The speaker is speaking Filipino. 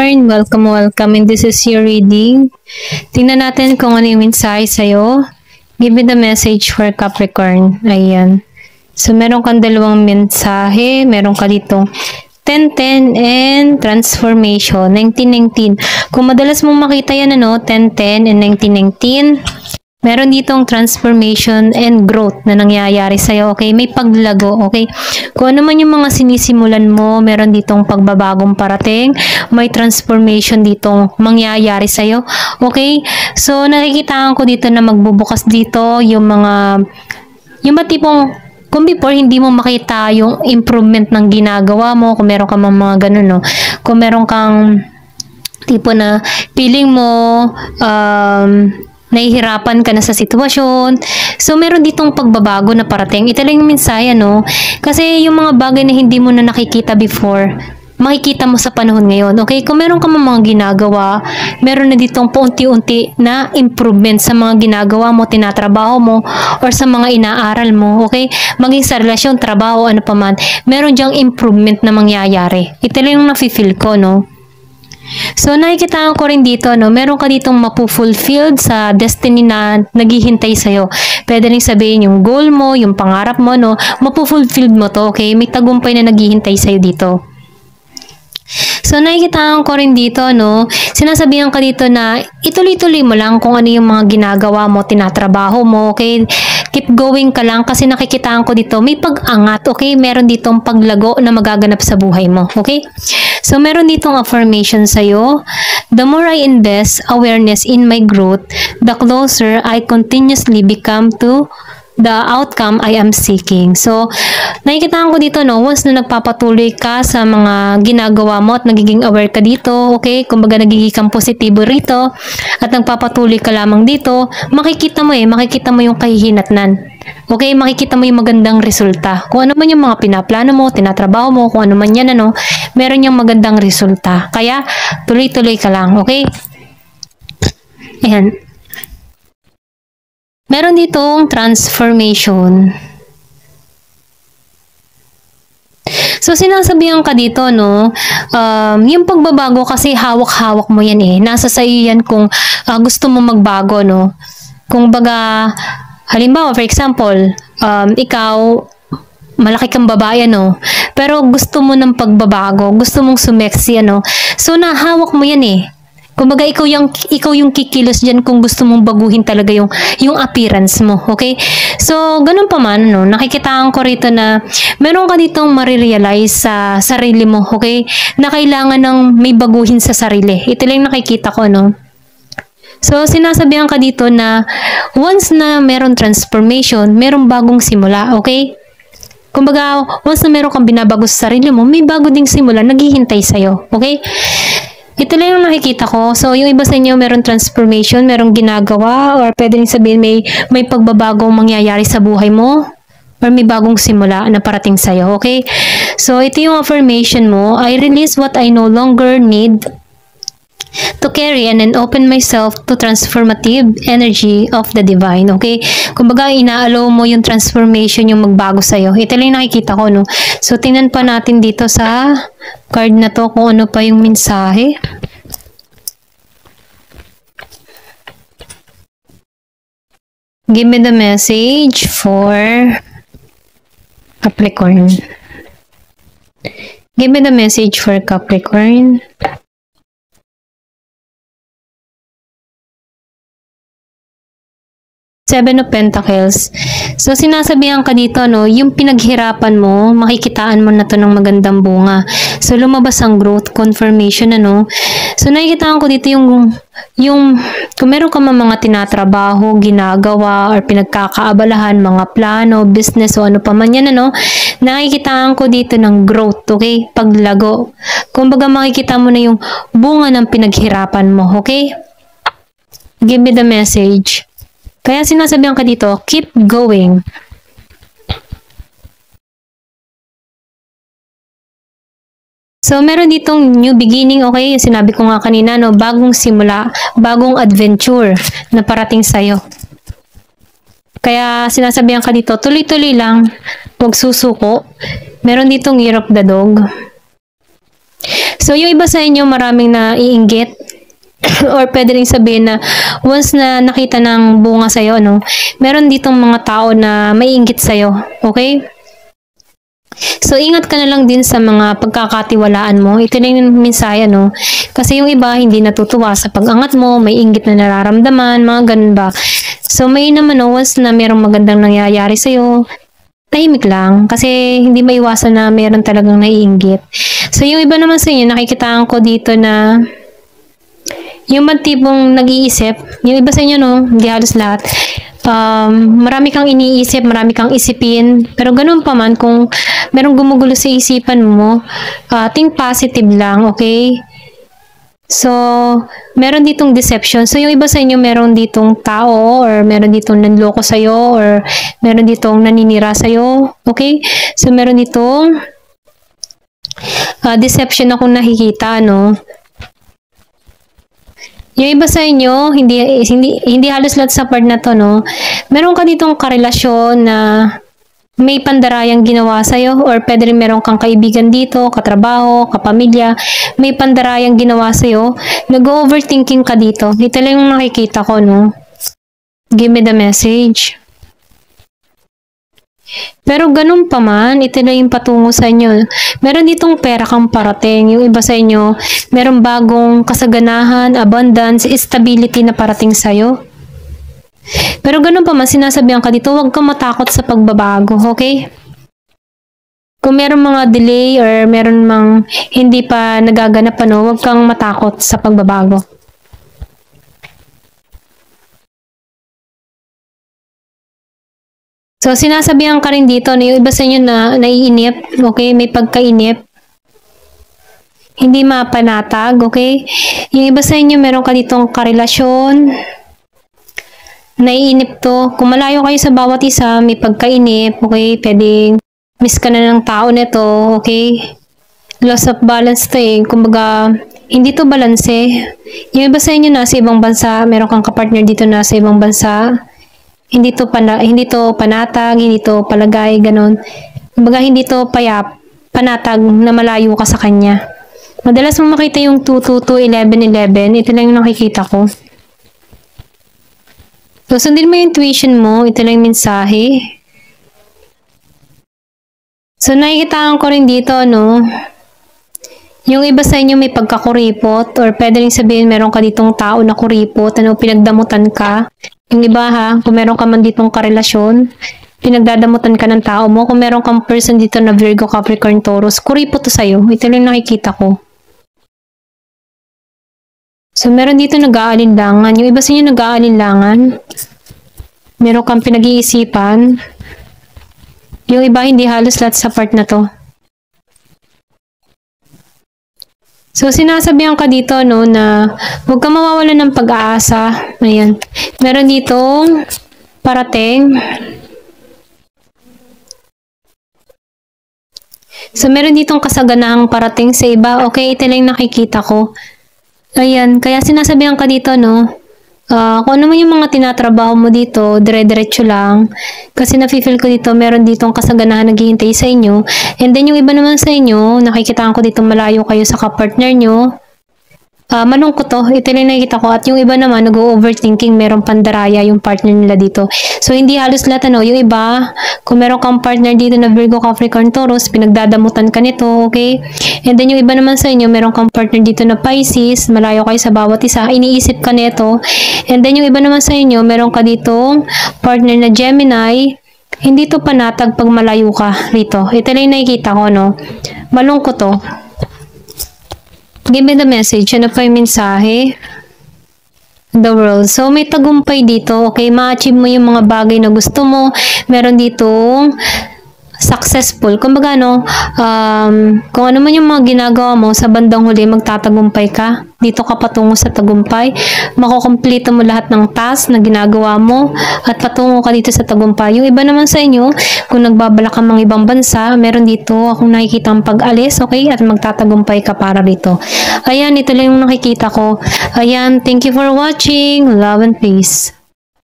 Capricorn, welcome and this is your reading. Tingnan natin kung ano yung mensahe sa'yo. Give me the message for Capricorn. Ayan. So, meron kang dalawang mensahe. Meron ka ditong 10-10 and transformation, 19-19. Kung madalas mong makita yan, 10-10 and 19-19. Meron ditong transformation and growth na nangyayari sa'yo, okay? May paglago, okay? Kung ano man yung mga sinisimulan mo, meron ditong pagbabagong parating, may transformation ditong mangyayari sa'yo, okay? So, nakikitaan ko dito na magbubukas dito yung tipong, kung before hindi mo makita yung improvement ng ginagawa mo, kung meron ka mga ganun, no? Kung meron kang tipo na feeling mo, nahihirapan ka na sa sitwasyon. So, meron ditong pagbabago na parating. Ito lang yung mensahe, Kasi yung mga bagay na hindi mo na nakikita before, makikita mo sa panahon ngayon. Okay? Kung meron ka mga ginagawa, meron na ditong paunti-unti na improvement sa mga ginagawa mo, tinatrabaho mo, or sa mga inaaral mo. Okay? Maging sa relasyon, trabaho, ano pa man, meron diyang improvement na mangyayari. Ito lang yung nafe-feel ko, So, nakikitaan ko rin dito, meron ka ditong mapufulfilled sa destiny na naghihintay sa'yo. Pwede rin sabihin yung goal mo, yung pangarap mo, mapufulfilled mo to, okay? May tagumpay na naghihintay sa'yo dito. So, nakikitaan ko rin dito, sinasabihan ka dito na ituloy-tuloy mo lang kung ano yung mga ginagawa mo, tinatrabaho mo, okay? Keep going ka lang kasi nakikitaan ko dito, may pag-angat, okay? Meron ditong paglago na magaganap sa buhay mo, okay? So, meron ditong affirmation sa'yo. The more I invest awareness in my growth, the closer I continuously become to the outcome I am seeking. So, nakikitaan ko dito, once na nagpapatuloy ka sa mga ginagawa mo at nagiging aware ka dito, okay? Kumbaga, nagiging kang positibo rito at nagpapatuloy ka lamang dito, makikita mo yung kahihinatnan. Okay, makikita mo yung magandang resulta. Kung ano man yung mga pinaplano mo, tinatrabaho mo, kung ano man yan, meron yung magandang resulta. Kaya, tuloy-tuloy ka lang, okay? Ayan. Meron ditong transformation. So, sinasabihan ka dito, yung pagbabago kasi hawak-hawak mo yan Nasa sa iyo yan kung gusto mo magbago, Kung baga, halimbawa, for example, ikaw, malaki kang babae, pero gusto mo ng pagbabago, gusto mong sumeksi, So, nahawak mo yan Kumbaga, ikaw yung kikilos dyan kung gusto mong baguhin talaga yung appearance mo, okay? So, ganun pa man, nakikitaan ko rito na meron ka ditong marirealize sa sarili mo, okay? Na kailangan ng may baguhin sa sarili. Ito lang nakikita ko, So, sinasabihan ka dito na once na meron transformation, meron bagong simula, okay? Kumbaga, once na meron kang binabago sa sarili mo, may bago ding simula, naghihintay sa'yo, okay? Ito lang yung nakikita ko. So, yung iba sa inyo, meron transformation, merong ginagawa, or pwede rin sabihin may pagbabagong mangyayari sa buhay mo, or may bagong simula na parating sa'yo, okay? So, ito yung affirmation mo. I release what I no longer need to carry and then open myself to transformative energy of the divine, okay? Kumbaga, inaalaw mo yung transformation, yung magbago sa'yo. Ito lang yung nakikita ko, So, tingnan pa natin dito sa card na to kung ano pa yung mensahe. Give me the message for Capricorn. Give me the message for Capricorn. Seven of Pentacles. So, sinasabihan ka dito, yung pinaghirapan mo, makikitaan mo na to ng magandang bunga. So, lumabas ang growth confirmation, So, nakikitaan ko dito yung kung meron ka mga tinatrabaho, ginagawa, or pinagkakaabalahan, mga plano, business, o ano pa man yan, nakikitaan ko dito ng growth, okay? Paglago. Kumbaga, makikita mo na yung bunga ng pinaghirapan mo, okay? Give me the message. Kaya sinasabihan ka dito, keep going. So, meron ditong new beginning, okay? Sinabi ko nga kanina, bagong simula, bagong adventure na parating sa'yo. Kaya sinasabihan ka dito, tuloy-tuloy lang, huwag susuko. Meron ditong Year of the Dog. So, yung iba sa inyo maraming naiinggit or pwede rin sabihin na once na nakita ng bunga sa'yo, no, meron ditong mga tao na maiinggit sa'yo. Okay? So, ingat ka na lang din sa mga pagkakatiwalaan mo. Ito lang yung mensahe, no? Kasi yung iba, hindi natutuwa sa pag-angat mo, may inggit na nararamdaman, mga ganun ba. So, may naman, no, once na merong magandang nangyayari sa'yo, tahimik lang. Kasi hindi maiwasan na meron talagang naiinggit. So, yung iba naman sa inyo, nakikitaan ko dito na yung matibong nag-iisip, yung iba sa inyo, no, hindi halos lahat, marami kang iniisip, marami kang isipin, pero ganun pa man, kung merong gumugulo sa isipan mo, think positive lang, okay? So, meron ditong deception. So, yung iba sa inyo, meron ditong tao, or meron ditong nanloko sa'yo, or meron ditong naninira sa'yo, okay? So, meron ditong deception akong nakikita, no? Yung iba sa inyo, hindi halos lahat sa part na to, no? Meron ka ditong karelasyon na may pandarayang ginawa sa'yo, or pwede rin meron kang kaibigan dito, katrabaho, kapamilya, may pandarayang ginawa sa'yo, nag-overthinking ka dito. Ito lang yung nakikita ko, no? Give me the message. Pero ganun pa man, ito na yung patungo sa inyo. Meron ditong pera kang parating. Yung iba sa inyo, meron bagong kasaganahan, abundance, stability na parating sa'yo. Pero ganun pa man, sinasabihan ka dito, huwag kang matakot sa pagbabago, okay? Kung meron mga delay or meron mang hindi pa nagaganap, ano, huwag kang matakot sa pagbabago. So, sinasabihan ka rin dito na yung iba sa inyo na naiinip, okay? May pagkainip. Hindi mapanatag, okay? Yung iba sa inyo, meron ka ditong karelasyon. Naiinip to. Kung malayo kayo sa bawat isa, may pagkainip, okay? Pwedeng miss ka na ng tao nito, okay? Loss of balance to eh. Kumbaga, hindi to balance eh. Yung iba sa inyo nasa ibang bansa, meron kang kapartner dito nasa ibang bansa. Hindi to panatag, hindi to palagay, ganun. Kumbaga, hindi to panatag na malayo ka sa kanya. Madalas mo makita yung 222, 1111. Ito lang yung nakikita ko. So, sundin mo yung intuition mo. Ito lang yung mensahe. So, nakikitaan ko rin dito, no? Yung iba sa inyo may pagkakuripot, or pwede rin sabihin meron ka ditong tao na kuripot, ano, pinagdamutan ka. Yung iba ha, kung meron ka man ditong karelasyon, pinagdadamutan ka ng tao mo. Kung meron kang person dito na Virgo, Capricorn, Taurus, kuripot to sa'yo. Ito lang nakikita ko. So, meron dito nag-aalinlangan. Yung iba sa inyo nag-aalinlangan. Meron kang pinag-iisipan. Yung iba hindi halos lahat sa part na to. So, sinasabihan ka dito, no, na huwag ka mawawalan ng pag-aasa. Ayan. Meron ditong parating. So, meron ditong kasaganahang parating sa iba. Okay, ito lang nakikita ko. Ayan. Kaya sinasabihan ka dito, no, kung ano man yung mga tinatrabaho mo dito, dire-diretso lang. Kasi nafe-feel ko dito, meron ditong kasaganahan naghihintay sa inyo. And then yung iba naman sa inyo, nakikitaan ko dito malayo kayo sa kapartner nyo. Malungkot to, ito lang nakikita ko. At yung iba naman, nag-overthinking, merong pandaraya yung partner nila dito. So, hindi halos lahat, ano, yung iba, kung meron kang partner dito na Virgo, Capricorn, Taurus, pinagdadamutan ka nito, okay? And then yung iba naman sa inyo, meron kang partner dito na Pisces, malayo kayo sa bawat isa, iniisip ka nito. And then yung iba naman sa inyo, meron ka ditong partner na Gemini, hindi to panatag pag malayo ka rito. Ito lang nakikita ko, no? Malungkot to. Give me the message. Ano pa yung mensahe? The world. So, may tagumpay dito. Okay, ma-achieve mo yung mga bagay na gusto mo. Meron ditong successful. Kumbaga, no, kung ano man yung mga ginagawa mo, sa bandang huli, magtatagumpay ka. Dito ka patungo sa tagumpay. Makukomplete mo lahat ng task na ginagawa mo at patungo ka dito sa tagumpay. Yung iba naman sa inyo, kung nagbabala ka mga ibang bansa, meron dito akong nakikita ang pag-alis, okay? At magtatagumpay ka para dito. Ayan, ito lang yung nakikita ko. Ayan, thank you for watching. Love and peace.